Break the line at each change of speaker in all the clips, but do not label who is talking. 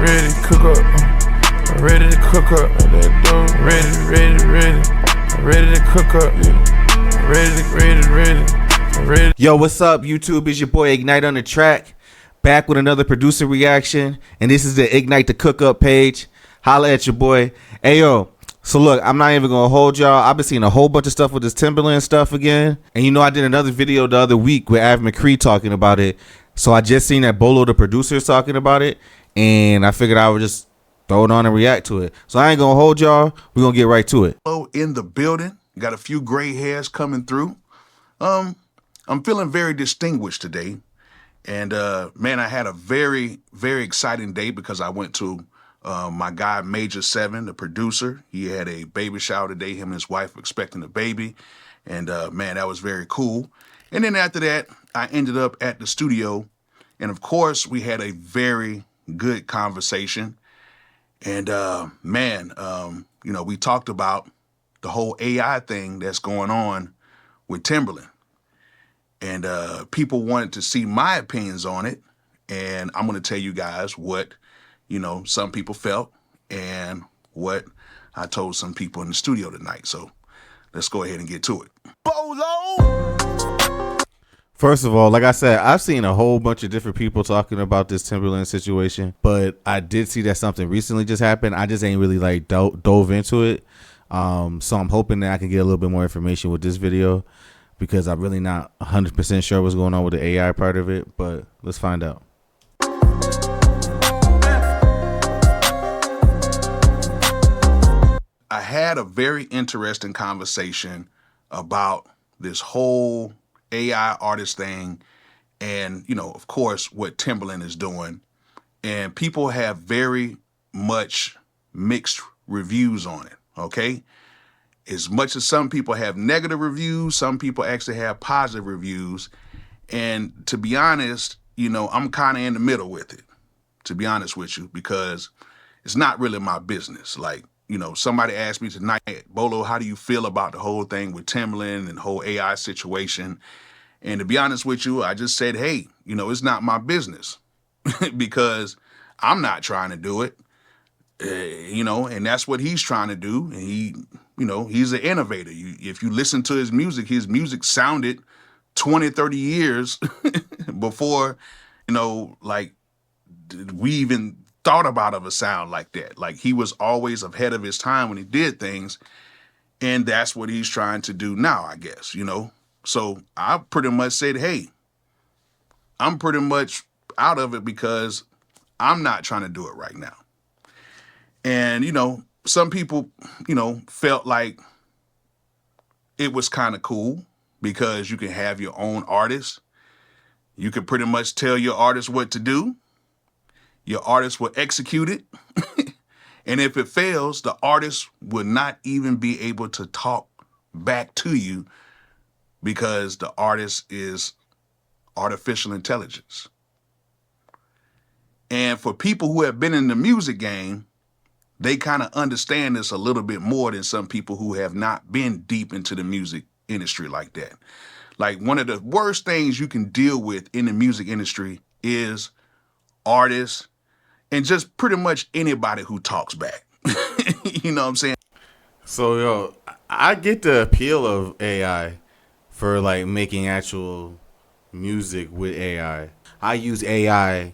ready to cook up. I'm ready to cook up. Ready to cook up. Ready.
Yo, what's up, YouTube? It's your boy Ignite on the track, back with another producer reaction, and this is the Ignite the Cookup page. Holla at your boy. Hey, yo. So look, I'm not even gonna hold y'all. I've been seeing a whole bunch of stuff with this Timbaland stuff again, and you know I did another video the other week with Av McCree talking about it. So I just seen that Bolo Da Producer is talking about it, and I figured I would just throw it on and react to it. So I ain't gonna hold y'all. We're gonna get right to it.
In the building, got a few gray hairs coming through. I'm feeling very distinguished today, and man, I had a very, very exciting day because I went to my guy Major 7, the producer. He had a baby shower today. Him and his wife were expecting a baby, and man, that was very cool. And then after that, I ended up at the studio, and of course, we had a very good conversation. And man, you know, we talked about the whole AI thing that's going on with Timbaland. And people wanted to see my opinions on it. And I'm going to tell you guys what, you know, some people felt and what I told some people in the studio tonight. So let's go ahead and get to it.
Bolo!
First of all, like I said, I've seen a whole bunch of different people talking about this Timbaland situation, but I did see that something recently just happened. I just ain't really like dove into it. So I'm hoping that I can get a little bit more information with this video, because I'm really not 100% sure what's going on with the AI part of it, but let's find out.
I had a very interesting conversation about this whole AI artist thing and, you know, of course, what Timbaland is doing. And people have very much mixed reviews on it, okay? As much as some people have negative reviews, some people actually have positive reviews. And to be honest, you know, I'm kind of in the middle with it, to be honest with you, because it's not really my business. Like, you know, somebody asked me tonight, Bolo, how do you feel about the whole thing with Timbaland and the whole AI situation? And to be honest with you, I just said, hey, you know, it's not my business because I'm not trying to do it, you know, and that's what he's trying to do. And he, you know, he's an innovator. If you listen to his music sounded 20, 30 years before, you know, like we even thought about of a sound like that. Like he was always ahead of his time when he did things. And that's what he's trying to do now, I guess, you know. So I pretty much said, hey, I'm pretty much out of it because I'm not trying to do it right now. And, you know, some people, you know, felt like it was kind of cool because you can have your own artist. You can pretty much tell your artist what to do. Your artist will execute it. And if it fails, the artist will not even be able to talk back to you because the artist is artificial intelligence. And for people who have been in the music game, they kind of understand this a little bit more than some people who have not been deep into the music industry like that. Like one of the worst things you can deal with in the music industry is artists and just pretty much anybody who talks back. You know what I'm saying?
So, yo, I get the appeal of AI for like making actual music with AI. I use AI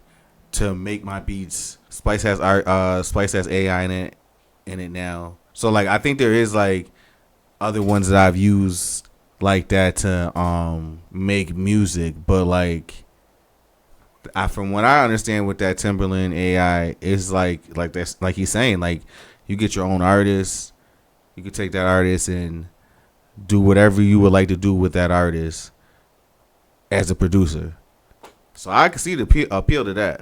to make my beats. Splice has AI in it now. So like I think there is like other ones that I've used like that to make music, but like from what I understand with that Timbaland AI is like that's like he's saying, like you get your own artist, you can take that artist and do whatever you would like to do with that artist as a producer. So I can see the appeal to that.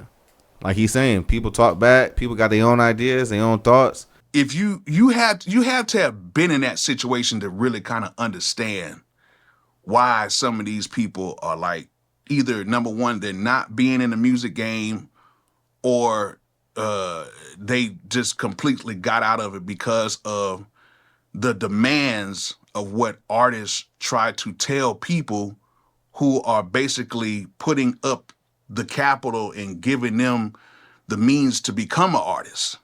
Like he's saying, people talk back, people got their own ideas, their own thoughts.
If you have to have been in that situation to really kind of understand why some of these people are like either number one, they're not being in the music game, or they just completely got out of it because of the demands of what artists try to tell people who are basically putting up the capital and giving them the means to become an artist.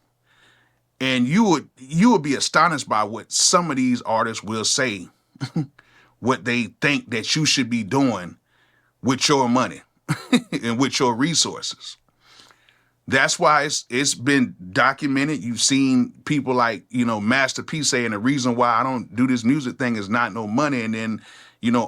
And you would be astonished by what some of these artists will say, what they think that you should be doing with your money and with your resources. That's why it's been documented. You've seen people like, Master P saying the reason why I don't do this music thing is not no money. And then,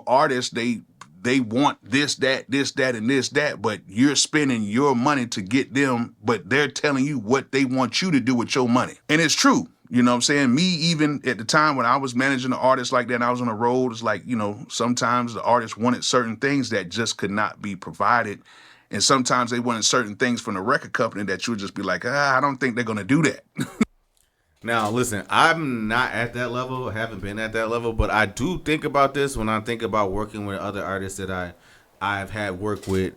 artists, they want this, that, and this, that, but you're spending your money to get them, but they're telling you what they want you to do with your money. And it's true. You know what I'm saying? Me, even at the time when I was managing an artist like that and I was on the road, it's like, sometimes the artist wanted certain things that just could not be provided. And sometimes they wanted certain things from the record company that you would just be like, I don't think they're going to do that.
Now, listen, I'm not at that level, haven't been at that level, but I do think about this when I think about working with other artists that I've had work with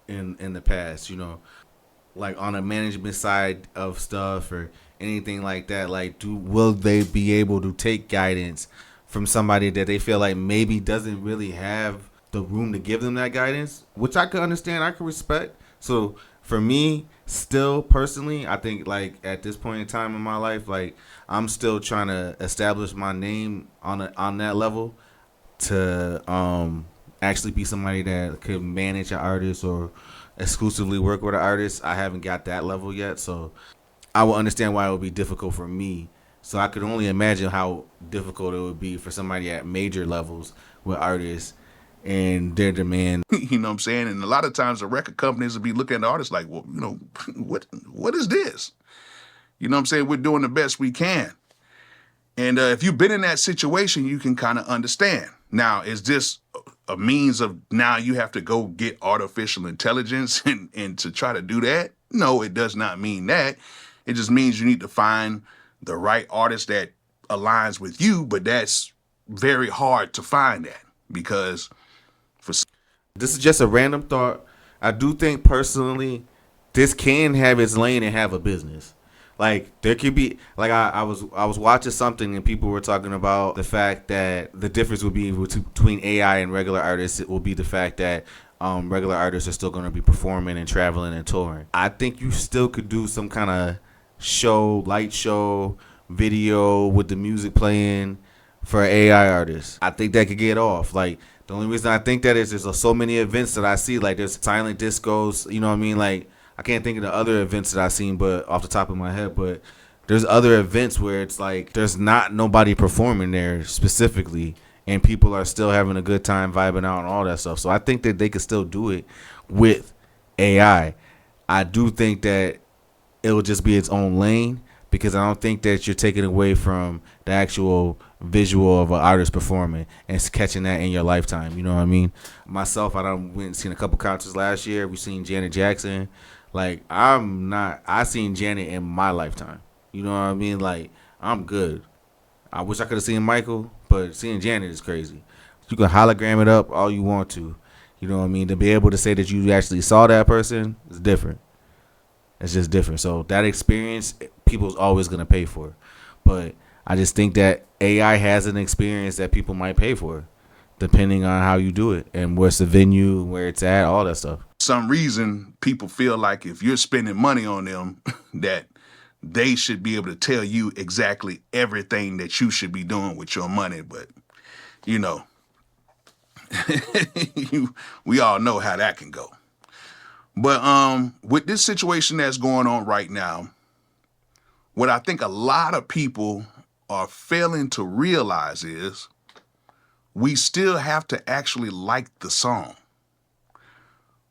in the past, like on a management side of stuff or anything like that. Like, will they be able to take guidance from somebody that they feel like maybe doesn't really have the room to give them that guidance, which I could understand, I could respect. So for me, still personally, I think like at this point in time in my life, like I'm still trying to establish my name on that level to actually be somebody that could manage an artist or exclusively work with an artist. I haven't got that level yet, so I will understand why it would be difficult for me. So I could only imagine how difficult it would be for somebody at major levels with artists and their demand.
You know what I'm saying? And a lot of times the record companies will be looking at the artists like, well, what is this? You know what I'm saying? We're doing the best we can. And if you've been in that situation, you can kind of understand. Now, is this a means of now you have to go get artificial intelligence and to try to do that? No, it does not mean that. It just means you need to find the right artist that aligns with you, but that's very hard to find that because
this is just a random thought. I do think personally, this can have its lane and have a business. Like there could be like I was watching something and people were talking about the fact that the difference would be between AI and regular artists. It will be the fact that regular artists are still going to be performing and traveling and touring. I think you still could do some kind of light show, video with the music playing for AI artists. I think that could get off. Like the only reason I think that is there's so many events that I see, like there's silent discos, you know what I mean? Like I can't think of the other events that I've seen, but off the top of my head, but there's other events where it's like there's not nobody performing there specifically, and people are still having a good time vibing out and all that stuff. So I think that they could still do it with AI. I do think that it will just be its own lane because I don't think that you're taking away from the actual visual of an artist performing and catching that in your lifetime. You know what I mean? Myself, I done went and seen a couple concerts last year. We seen Janet Jackson. Like I seen Janet in my lifetime. You know what I mean? Like I'm good. I wish I could have seen Michael, but seeing Janet is crazy. You can hologram it up all you want to. You know what I mean? To be able to say that you actually saw that person is different. It's just different. So that experience, people's always going to pay for. But I just think that AI has an experience that people might pay for, depending on how you do it and where's the venue, where it's at, all that stuff.
Some reason people feel like if you're spending money on them, that they should be able to tell you exactly everything that you should be doing with your money. But, we all know how that can go. But with this situation that's going on right now, what I think a lot of people are failing to realize is we still have to actually like the song,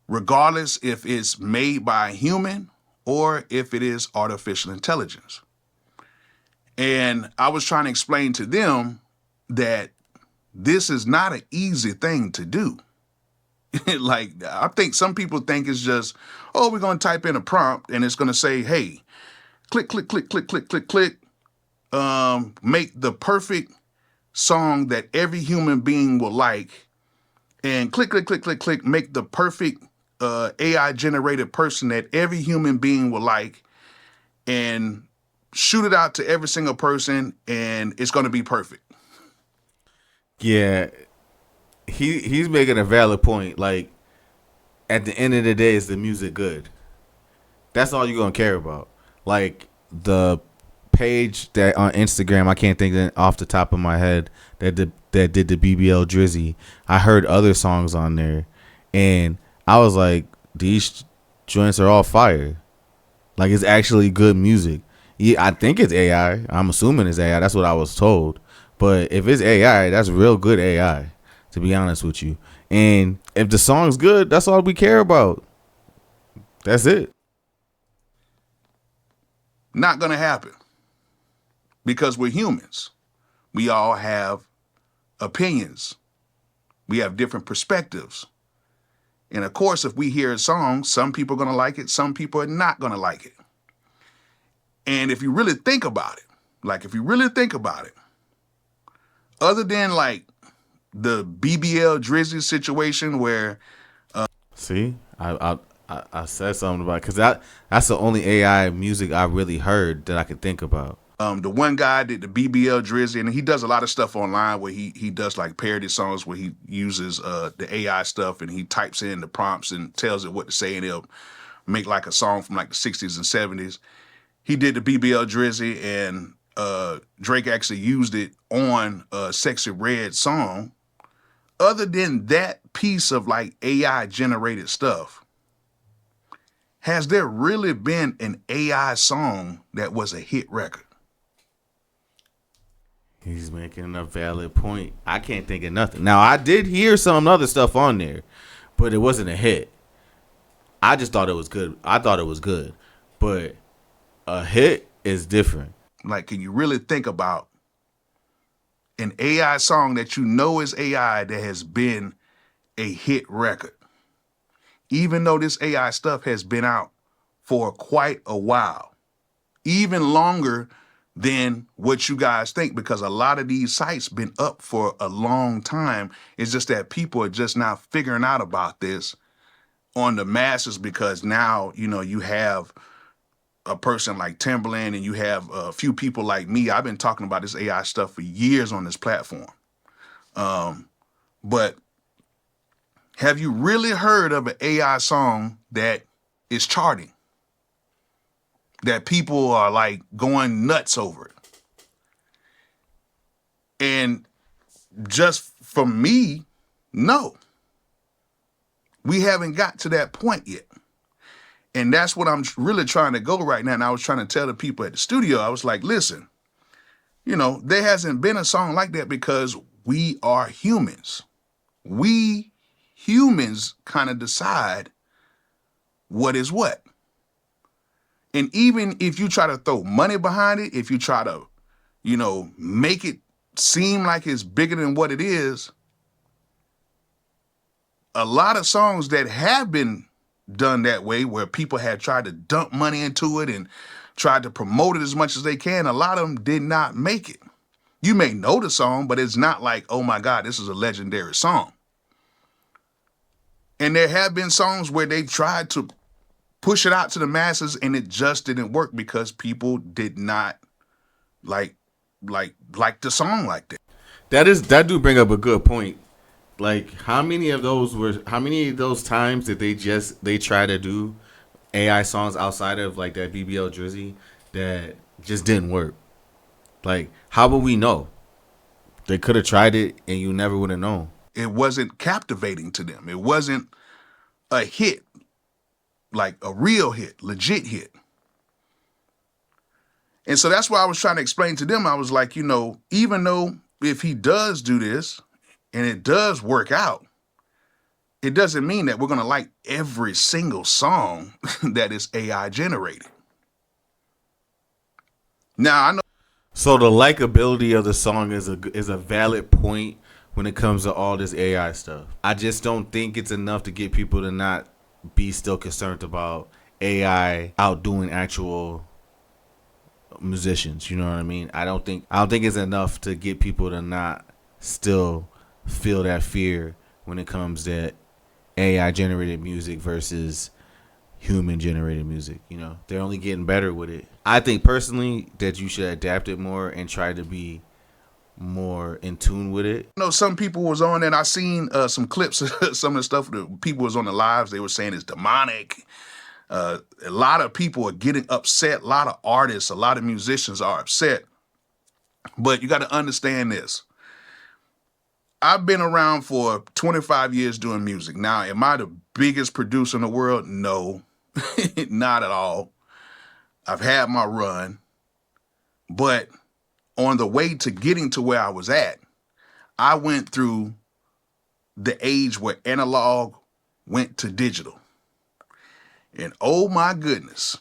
regardless if it's made by a human or if it is artificial intelligence. And I was trying to explain to them that this is not an easy thing to do. Like, I think some people think it's just, we're going to type in a prompt and it's going to say, hey, click, click, click, click, click, click, click. Make the perfect song that every human being will like. And click, click, click, click, click. Make the perfect AI generated person that every human being will like. And shoot it out to every single person and it's going to be perfect.
Yeah. He's making a valid point. Like, at the end of the day, is the music good? That's all you're gonna care about. Like the page that on Instagram, I can't think of it off the top of my head, that did the BBL Drizzy. I heard other songs on there, and I was like, these joints are all fire. Like, it's actually good music. Yeah, I think it's AI. I'm assuming it's AI. That's what I was told. But if it's AI, that's real good AI, to be honest with you. And if the song's good, that's all we care about. That's it.
Not going to happen because we're humans. We all have opinions. We have different perspectives. And of course, if we hear a song, some people are going to like it, some people are not going to like it. And if you really think about it, other than like the BBL Drizzy situation where
See, I said something about it, because that's the only AI music I really heard that I could think about.
the one guy did the BBL Drizzy, and he does a lot of stuff online where he does like parody songs where he uses the AI stuff and he types in the prompts and tells it what to say, and it'll make like a song from like the 60s and 70s. He did the BBL Drizzy, and Drake actually used it on a Sexy Red song. Other than that piece of like AI generated stuff, has there really been an AI song that was a hit record?
He's making a valid point. I can't think of nothing. Now, I did hear some other stuff on there, but it wasn't a hit. I just thought it was good. I thought it was good. But a hit is different.
Like, can you really think about an AI song that you know is AI that has been a hit record? Even though this AI stuff has been out for quite a while, even longer than what you guys think, because a lot of these sites been up for a long time. It's just that people are just now figuring out about this on the masses, because now, you know, you have a person like Timbaland and you have a few people like me. I've been talking about this AI stuff for years on this platform. But have you really heard of an AI song that is charting, that people are like going nuts over it? And just for me, no, we haven't got to that point yet. And that's what I'm really trying to go right now. And I was trying to tell the people at the studio, I was like, listen, you know, there hasn't been a song like that because we are humans. We humans kind of decide what is what. And even if you try to throw money behind it, if you try to, you know, make it seem like it's bigger than what it is, a lot of songs that have been done that way, where people had tried to dump money into it and tried to promote it as much as they can, a lot of them did not make it. You may know the song, but it's not like, oh my God, this is a legendary song. And there have been songs where they tried to push it out to the masses and it just didn't work because people did not like the song like that.
That do bring up a good point. Like, how many of those times did they try to do AI songs outside of like that BBL Drizzy that just didn't work? Like, how would we know? They could have tried it and you never would have known.
It wasn't captivating to them. It wasn't a hit, like a real hit, legit hit. And so that's why I was trying to explain to them. I was like, you know, even though if he does do this and it does work out, it doesn't mean that we're going to like every single song that is AI generated. Now, I know.
So the likability of the song is a valid point when it comes to all this AI stuff. I just don't think it's enough to get people to not be still concerned about AI outdoing actual musicians. You know what I mean? I don't think it's enough to get people to not still feel that fear when it comes to AI generated music versus human generated music. You know, they're only getting better with it. I think personally that you should adapt it more and try to be more in tune with it.
You know, some people was on, and I seen some clips of some of the stuff that people was on the lives. They were saying it's demonic. A lot of people are getting upset. A lot of artists, a lot of musicians are upset. But you got to understand this. I've been around for 25 years doing music. Now, am I the biggest producer in the world? No, not at all. I've had my run. But on the way to getting to where I was at, I went through the age where analog went to digital. And oh my goodness.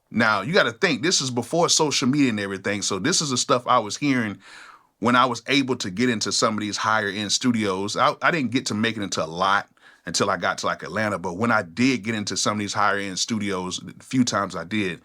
Now, you got to think, this is before social media and everything. So this is the stuff I was hearing when I was able to get into some of these higher end studios. I didn't get to make it into a lot until I got to like Atlanta. But when I did get into some of these higher end studios, the few times I did,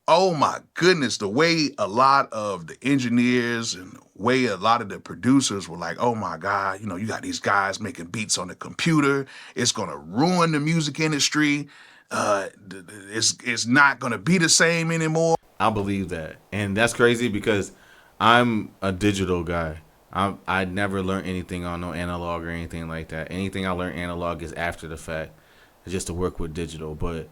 oh my goodness, the way a lot of the engineers and the way a lot of the producers were like, oh my God, you know, you got these guys making beats on the computer. It's going to ruin the music industry. It's not going to be the same anymore.
I believe that. And that's crazy because I'm a digital guy. I never learned anything on no analog or anything like that. Anything I learned analog is after the fact. It's just to work with digital. But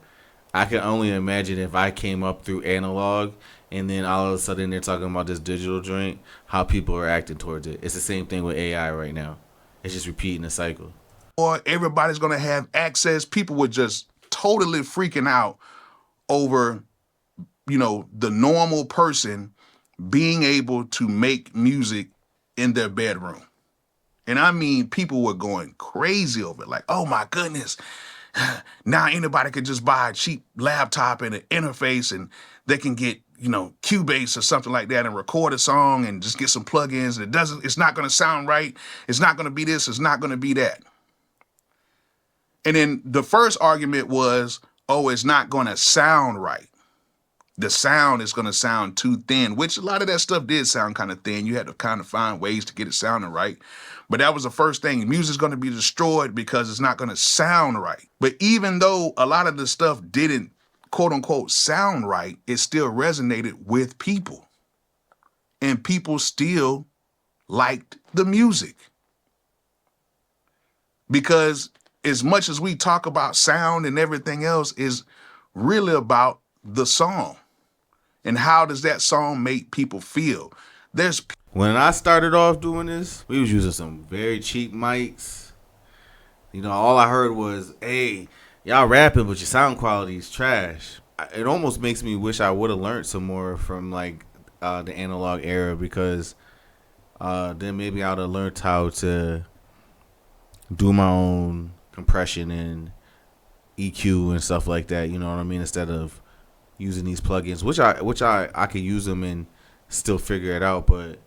I can only imagine if I came up through analog and then all of a sudden they're talking about this digital joint, how people are acting towards it. It's the same thing with AI right now. It's just repeating the cycle.
Or everybody's going to have access. People were just totally freaking out over, you know, the normal person being able to make music in their bedroom. And I mean, people were going crazy over it. Like, oh my goodness. Now anybody could just buy a cheap laptop and an interface and they can get, you know, Cubase or something like that and record a song and just get some plugins. It's not going to sound right. It's not going to be this. It's not going to be that. And then the first argument was, oh, it's not going to sound right. The sound is going to sound too thin, which a lot of that stuff did sound kind of thin. You had to kind of find ways to get it sounding right. But that was the first thing. Music's going to be destroyed because it's not going to sound right. But even though a lot of the stuff didn't, quote unquote, sound right, it still resonated with people. And people still liked the music. Because as much as we talk about sound and everything else is really about the song. And how does that song make people feel?
When I started off doing this, we was using some very cheap mics. You know, all I heard was, hey, y'all rapping, but your sound quality is trash. It almost makes me wish I would have learned some more from like the analog era, because then maybe I would have learned how to do my own compression and EQ and stuff like that. You know what I mean? Instead of using these plugins, which I could use them and still figure it out, but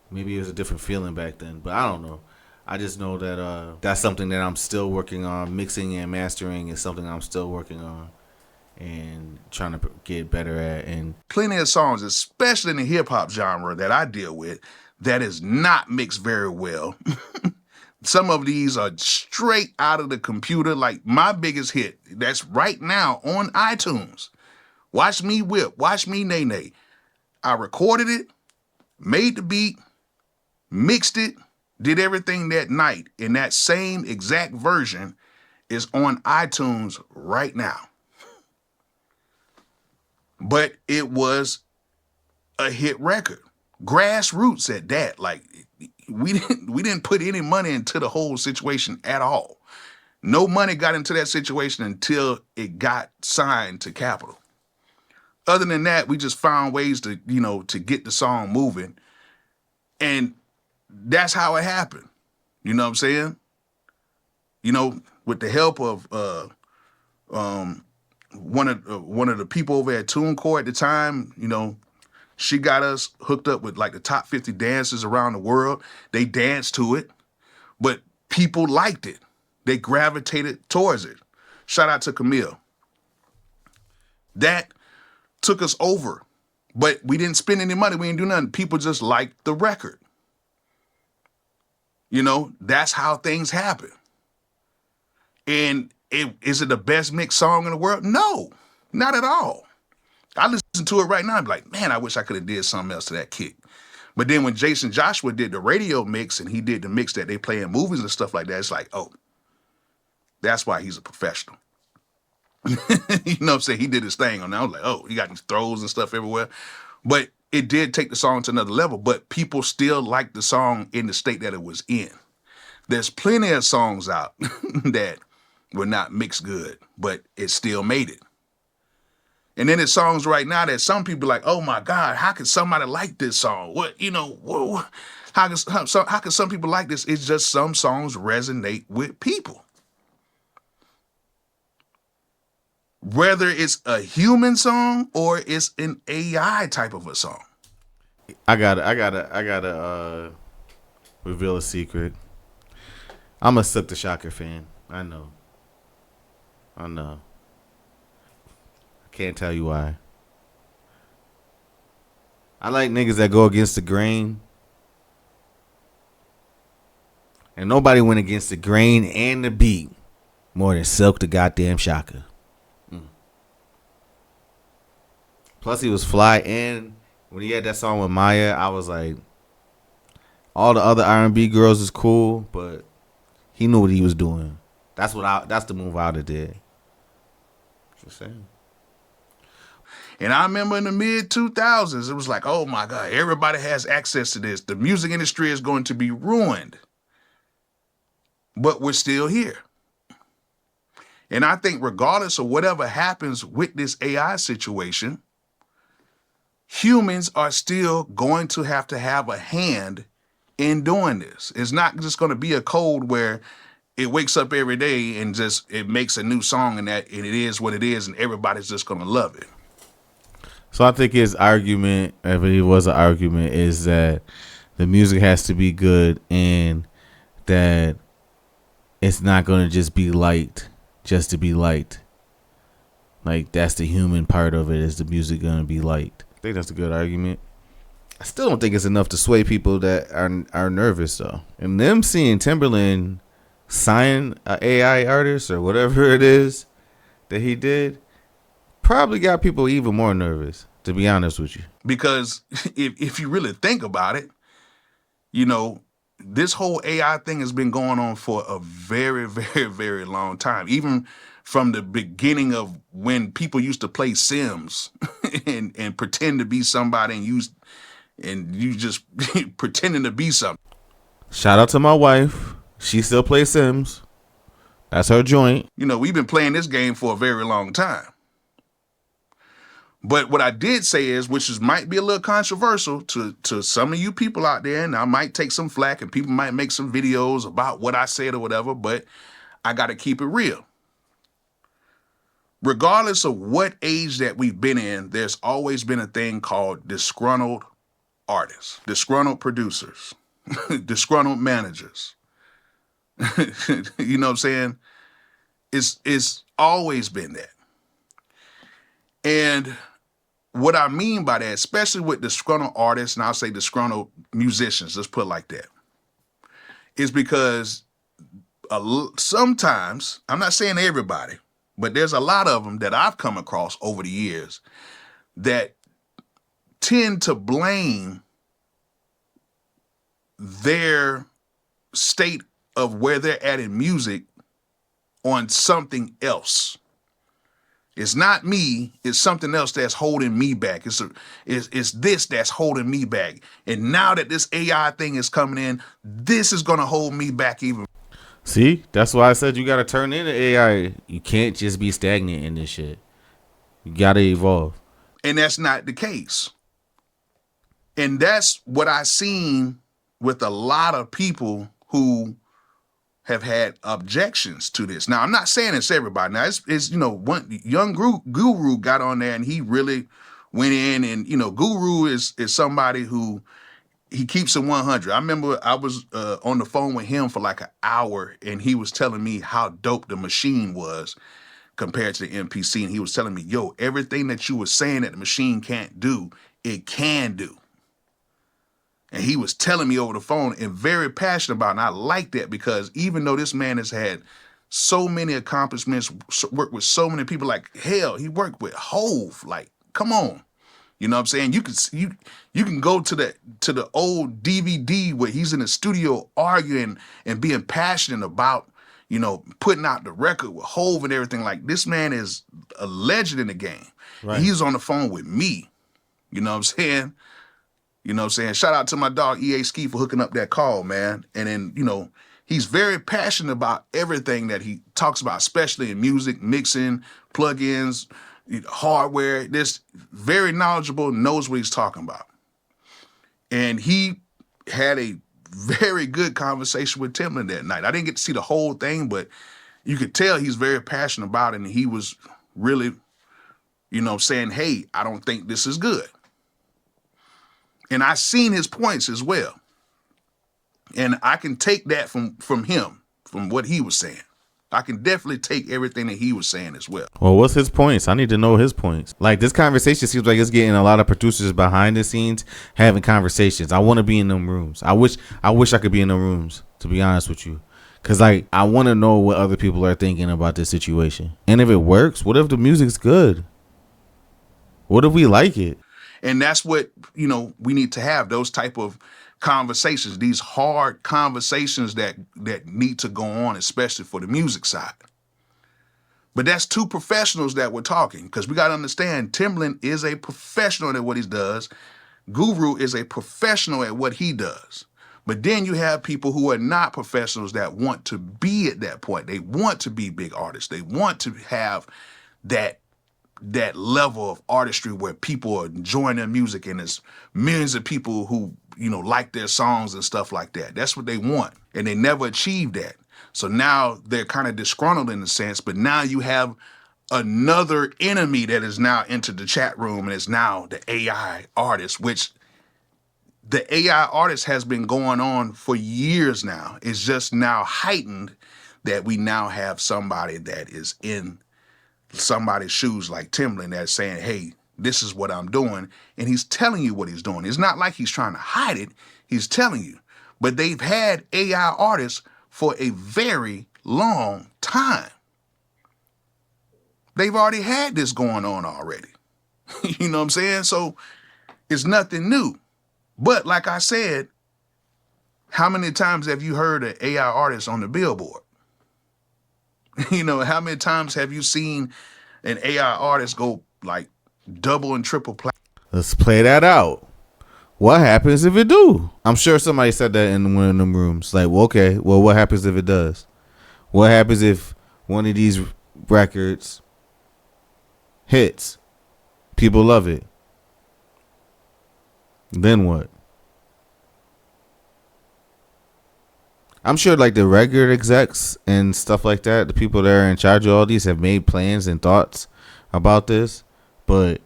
maybe it was a different feeling back then. But I don't know. I just know that that's something that I'm still working on. Mixing and mastering is something I'm still working on and trying to get better at. And
plenty of songs, especially in the hip hop genre that I deal with, that is not mixed very well. Some of these are straight out of the computer. Like my biggest hit, that's right now on iTunes. Watch Me Whip, Watch Me Nay Nay. I recorded it, made the beat, mixed it, did everything that night. And that same exact version is on iTunes right now. But it was a hit record. Grassroots at that. Like we didn't put any money into the whole situation at all. No money got into that situation until it got signed to Capitol. Other than that, we just found ways to, you know, to get the song moving. And that's how it happened. You know what I'm saying? You know, with the help of one of the people over at TuneCore at the time, you know, she got us hooked up with like the top 50 dancers around the world. They danced to it, but people liked it. They gravitated towards it. Shout out to Camille. That took us over, but we didn't spend any money. We didn't do nothing. People just liked the record. You know, that's how things happen. And is it the best mixed song in the world? No, not at all. I listen to it right now and be like, man, I wish I could have did something else to that kick. But then when Jason Joshua did the radio mix and he did the mix that they play in movies and stuff like that, it's like, oh, that's why he's a professional. You know what I'm saying? He did his thing on that. I was like, oh, he got these throws and stuff everywhere. But it did take the song to another level, but people still liked the song in the state that it was in. There's plenty of songs out that were not mixed good, but it still made it. And then there's songs right now that some people are like, oh my God, how can somebody like this song? What, you know, whoa, how can some people like this? It's just some songs resonate with people. Whether it's a human song or it's an AI type of a song.
I gotta reveal a secret. I'm a Silk the Shocker fan. I know. I can't tell you why. I like niggas that go against the grain. And nobody went against the grain and the beat more than Silk the goddamn Shocker. Plus he was fly, and when he had that song with Maya, I was like, all the other R&B girls is cool, but he knew what he was doing. That's the move I would have did. Just saying.
And I remember in the mid 2000s, it was like, oh my God, everybody has access to this. The music industry is going to be ruined. But we're still here. And I think regardless of whatever happens with this AI situation, humans are still going to have a hand in doing this. It's not just going to be a code where it wakes up every day and just it makes a new song and it is what it is and everybody's just going to love it.
So I think his argument, if it was an argument, is that the music has to be good and that it's not going to just be liked just to be liked. Like, that's the human part of it. Is the music going to be liked? I think that's a good argument. I still don't think it's enough to sway people that are nervous, though. And them seeing Timbaland sign an AI artist or whatever it is that he did probably got people even more nervous, to be honest with you.
Because if you really think about it, you know, this whole AI thing has been going on for a very, very, very long time. Even from the beginning of when people used to play Sims and pretend to be somebody and you just pretending to be something.
Shout out to my wife. She still plays Sims. That's her joint.
You know, we've been playing this game for a very long time. But what I did say is, might be a little controversial to some of you people out there, and I might take some flack and people might make some videos about what I said or whatever, but I got to keep it real. Regardless of what age that we've been in, there's always been a thing called disgruntled artists, disgruntled producers, disgruntled managers. You know what I'm saying? It's always been that. And what I mean by that, especially with disgruntled artists, and I'll say disgruntled musicians, let's put it like that, is because sometimes, I'm not saying everybody, but there's a lot of them that I've come across over the years that tend to blame their state of where they're at in music on something else. It's not me, it's something else that's holding me back. It's this that's holding me back. And now that this AI thing is coming in, this is going to hold me back even.
See, that's why I said you got to turn into AI. You can't just be stagnant in this shit. You got to evolve.
And that's not the case. And that's what I seen with a lot of people who have had objections to this. Now, I'm not saying it's everybody. Now, it's you know, one young Guru got on there and he really went in, and, you know, Guru is somebody who he keeps it 100. I remember I was on the phone with him for like an hour and he was telling me how dope the machine was compared to the MPC. And he was telling me, yo, everything that you were saying that the machine can't do, it can do. And he was telling me over the phone and very passionate about it. And I like that because even though this man has had so many accomplishments, worked with so many people, like hell, he worked with Hove. Like, come on. You know what I'm saying? You can go to the old DVD where he's in the studio arguing and being passionate about, putting out the record with Hove and everything. Like, this man is a legend in the game.
Right.
And he's on the phone with me. You know what I'm saying? Shout out to my dog EA Ski for hooking up that call, man. And then, he's very passionate about everything that he talks about, especially in music, mixing, plugins, hardware. This very knowledgeable, knows what he's talking about. And he had a very good conversation with Timbaland that night. I didn't get to see the whole thing, but you could tell he's very passionate about it. And he was really, saying, hey, I don't think this is good. And I seen his points as well. And I can take that from him, from what he was saying. I can definitely take everything that he was saying as well.
Well, what's his points? I need to know his points. Like, this conversation seems like it's getting a lot of producers behind the scenes having conversations. I want to be in them rooms. I wish I could be in them rooms, to be honest with you. Because, like, I want to know what other people are thinking about this situation. And if it works, what if the music's good? What if we like it?
And that's what, we need to have, those type of conversations, these hard conversations that need to go on, especially for the music side. But that's two professionals that we're talking, because we got to understand Timbaland is a professional at what he does. Guru is a professional at what he does. But then you have people who are not professionals that want to be at that point. They want to be big artists. They want to have that level of artistry where people are enjoying their music and there's millions of people who, like their songs and stuff like that. That's what they want. And they never achieved that. So now they're kind of disgruntled in a sense, but now you have another enemy that has now entered the chat room, and it's now the AI artist, which the AI artist has been going on for years now. It's just now heightened that we now have somebody that is in somebody's shoes like Timbaland that's saying, hey, this is what I'm doing. And he's telling you what he's doing. It's not like he's trying to hide it. He's telling you. But they've had AI artists for a very long time. They've already had this going on already. You know what I'm saying? So it's nothing new. But like I said, how many times have you heard an AI artist on the Billboard? How many times have you seen an AI artist go like double and triple platinum?
Let's play that out. What happens if it do? I'm sure somebody said that in one of them rooms. Like, well, okay, well, what happens if it does? What happens if one of these records hits? People love it. Then what? I'm sure like the record execs and stuff like that, the people that are in charge of all these have made plans and thoughts about this. But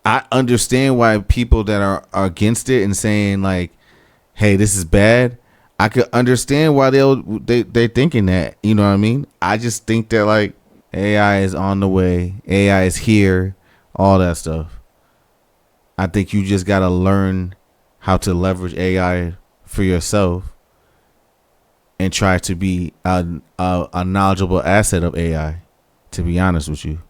I understand why people that are against it and saying like, hey, this is bad. I could understand why they're thinking that. You know what I mean? I just think that like AI is on the way. AI is here. All that stuff. I think you just got to learn how to leverage AI for yourself and try to be a knowledgeable asset of AI, to be honest with you.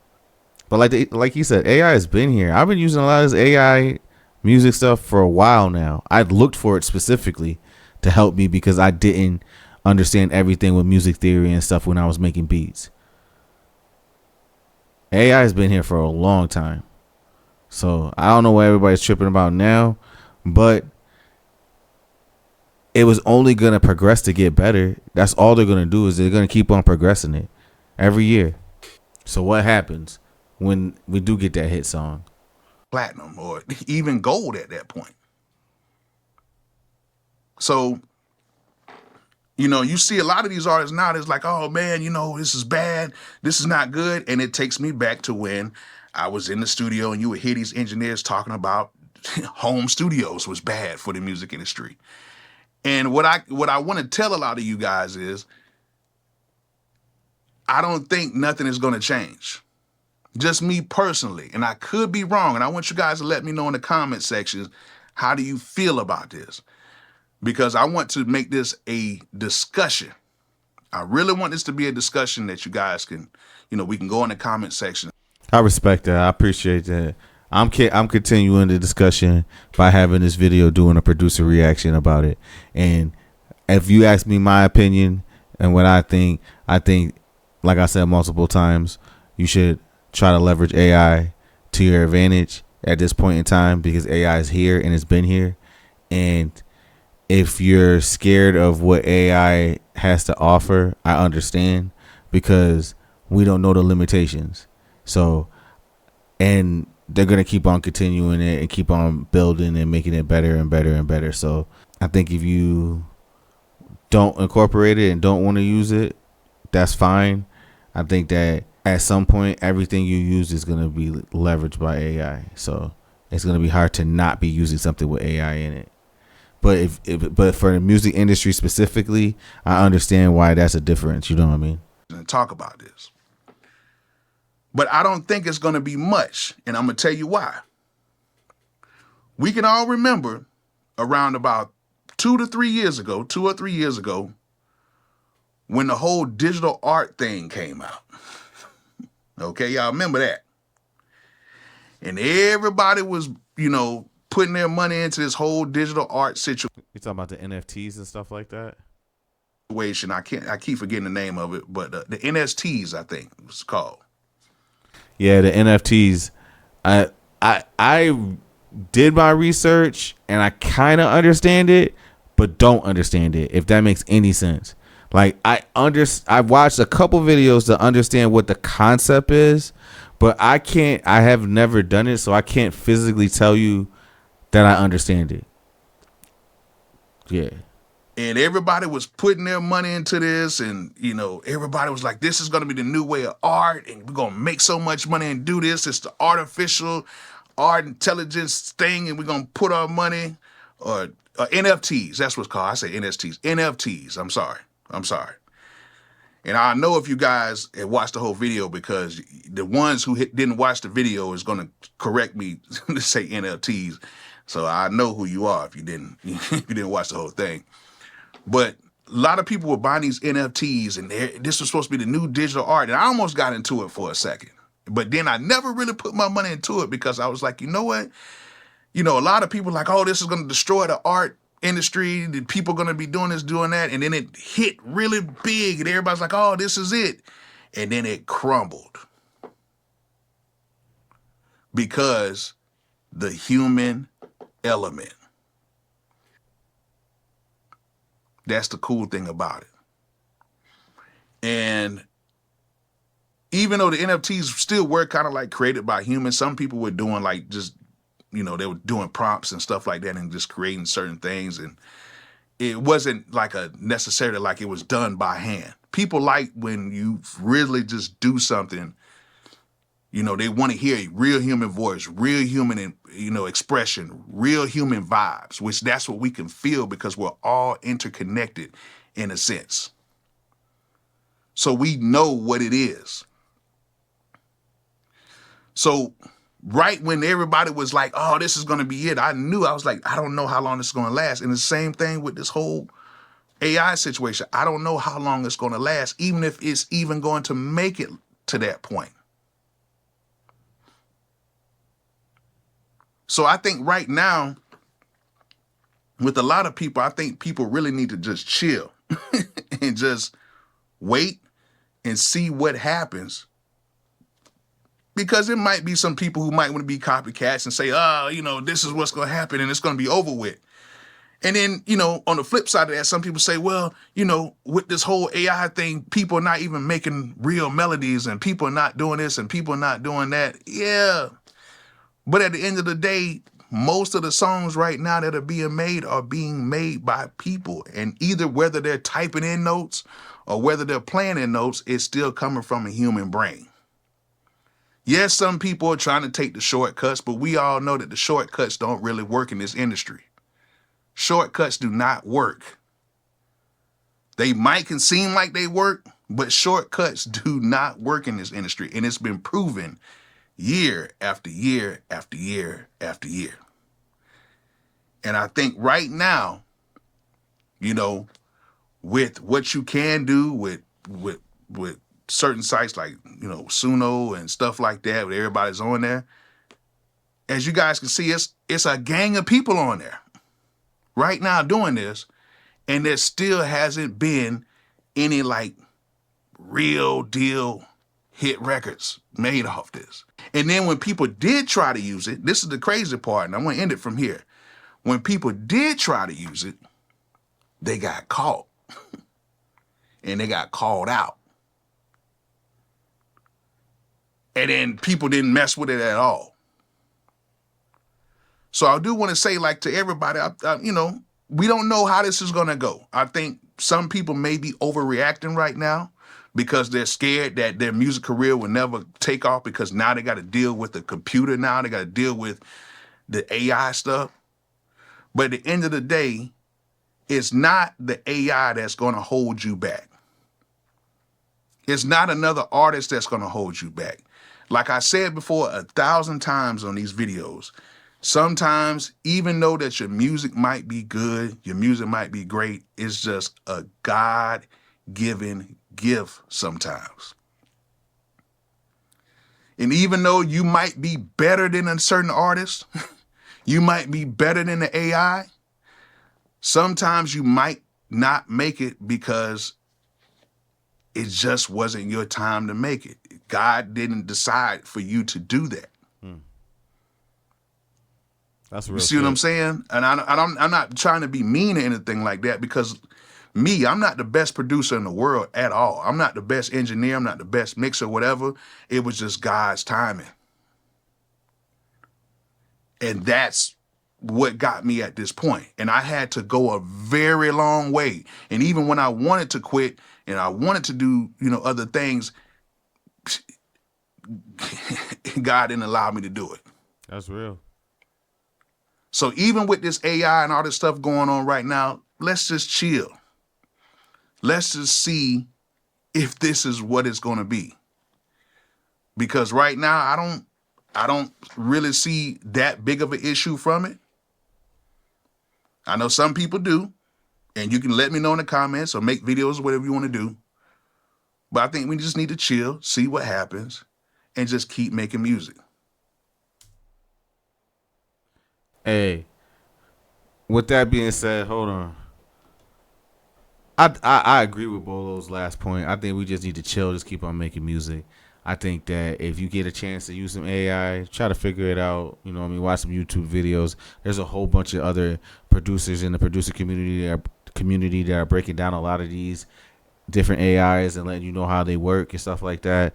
But like he said, AI has been here. I've been using a lot of this AI music stuff for a while now. I'd looked for it specifically to help me because I didn't understand everything with music theory and stuff when I was making beats. AI has been here for a long time. So I don't know what everybody's tripping about now, but it was only going to progress to get better. That's all they're going to do is they're going to keep on progressing it every year. So what happens when we do get that hit song?
Platinum or even gold at that point. So, you see a lot of these artists now that's like, oh man, this is bad. This is not good. And it takes me back to when I was in the studio and you would hear these engineers talking about home studios was bad for the music industry. And what I want to tell a lot of you guys is I don't think nothing is going to change. Just me personally. And I could be wrong. And I want you guys to let me know in the comment sections, how do you feel about this? Because I want to make this a discussion. I really want this to be a discussion that you guys can, we can go in the comment section.
I respect that. I appreciate that. I'm continuing the discussion by having this video, doing a producer reaction about it. And if you ask me my opinion, And what I think, like I said multiple times, you should try to leverage AI to your advantage at this point in time, because AI is here and it's been here. And if you're scared of what AI has to offer, I understand, because we don't know the limitations. So, and they're going to keep on continuing it and keep on building and making it better and better and better. So I think if you don't incorporate it and don't want to use it, that's fine. I think that at some point, everything you use is going to be leveraged by AI. So it's going to be hard to not be using something with AI in it. But but for the music industry specifically, I understand why that's a difference. You know what I mean?
And talk about this. But I don't think it's going to be much. And I'm going to tell you why. We can all remember around about 2 or 3 years ago, when the whole digital art thing came out. Okay, y'all remember that? And everybody was, putting their money into this whole digital art situation.
You talking about the NFTs and stuff like that?
I keep forgetting the name of it, but the NFTs, I think it was called.
Yeah, the NFTs. I did my research and I kind of understand it, but don't understand it, if that makes any sense. Like I watched a couple videos to understand what the concept is, but I have never done it, so I can't physically tell you that I understand it. Yeah.
And everybody was putting their money into this, and everybody was like, this is going to be the new way of art, and we're going to make so much money and do this. It's the artificial art intelligence thing, and we're going to put our money, or NFTs, that's what's called. I say NFTs. I'm sorry. And I know if you guys have watched the whole video, because the ones who didn't watch the video is going to correct me to say NFTs. So I know who you are if you didn't watch the whole thing. But a lot of people were buying these NFTs, and this was supposed to be the new digital art. And I almost got into it for a second. But then I never really put my money into it, because I was like, you know what? A lot of people are like, oh, this is going to destroy the art industry. The people are going to be doing this, doing that. And then it hit really big, and everybody's like, oh, this is it. And then it crumbled. Because the human element. That's the cool thing about it. And even though the NFTs still were kind of like created by humans, some people were doing like just, they were doing prompts and stuff like that and just creating certain things. And it wasn't like necessarily like it was done by hand. People like when you really just do something, they want to hear a real human voice, real human, expression, real human vibes, which that's what we can feel, because we're all interconnected in a sense. So we know what it is. So right when everybody was like, oh, this is going to be it, I was like, I don't know how long this is going to last. And the same thing with this whole AI situation. I don't know how long it's going to last, even if it's even going to make it to that point. So I think right now, with a lot of people, I think people really need to just chill and just wait and see what happens. Because there might be some people who might want to be copycats and say, oh, this is what's going to happen and it's going to be over with. And then, on the flip side of that, some people say, well, with this whole AI thing, people are not even making real melodies, and people are not doing this and people are not doing that. Yeah. But at the end of the day, most of the songs right now that are being made by people. And either whether they're typing in notes or whether they're playing in notes, it's still coming from a human brain. Yes, some people are trying to take the shortcuts, but we all know that the shortcuts don't really work in this industry. Shortcuts do not work. They can seem like they work, but shortcuts do not work in this industry. And it's been proven year after year after year after year. And I think right now, with what you can do with certain sites like, Suno and stuff like that, where everybody's on there, as you guys can see, it's a gang of people on there right now doing this, and there still hasn't been any like real deal hit records made off this. And then when people did try to use it, this is the crazy part, and I'm gonna end it from here. When people did try to use it, they got caught and they got called out. And then people didn't mess with it at all. So I do want to say, like, to everybody, we don't know how this is going to go. I think some people may be overreacting right now because they're scared that their music career will never take off because now they got to deal with the computer now. They got to deal with the AI stuff. But at the end of the day, it's not the AI that's going to hold you back. It's not another artist that's going to hold you back. Like I said before 1,000 times on these videos, sometimes even though that your music might be good, your music might be great, it's just a God-given gift sometimes. And even though you might be better than a certain artist, you might be better than the AI, sometimes you might not make it because it just wasn't your time to make it. God didn't decide for you to do that.
That's real.
You see what I'm saying? And I'm not trying to be mean or anything like that because I'm not the best producer in the world at all. I'm not the best engineer. I'm not the best mixer, whatever. It was just God's timing. And that's what got me at this point. And I had to go a very long way. And even when I wanted to quit and I wanted to do, other things, God didn't allow me to do it.
That's real.
So even with this AI and all this stuff going on right now, let's just chill. Let's just see if this is what it's going to be. Because right now, I don't really see that big of an issue from it. I know some people do, and you can let me know in the comments or make videos or whatever you want to do. But I think we just need to chill, see what happens, and just keep making music.
Hey, with that being said, hold on. I agree with Bolo's last point. I think we just need to chill, just keep on making music. I think that if you get a chance to use some AI, try to figure it out. Watch some YouTube videos. There's a whole bunch of other producers in the producer community that are breaking down a lot of these different AIs and letting you know how they work and stuff like that.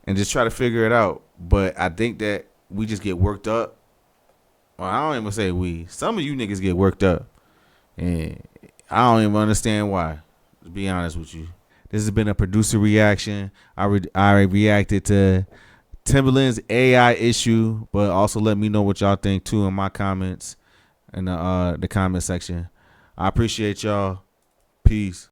And just try to figure it out. But I think that we just get worked up. Well, I don't even say we. Some of you niggas get worked up. And I don't even understand why. To be honest with you. This has been a producer reaction. I reacted to Timbaland's AI issue, but also let me know what y'all think too in my comments in the comment section. I appreciate y'all. Peace.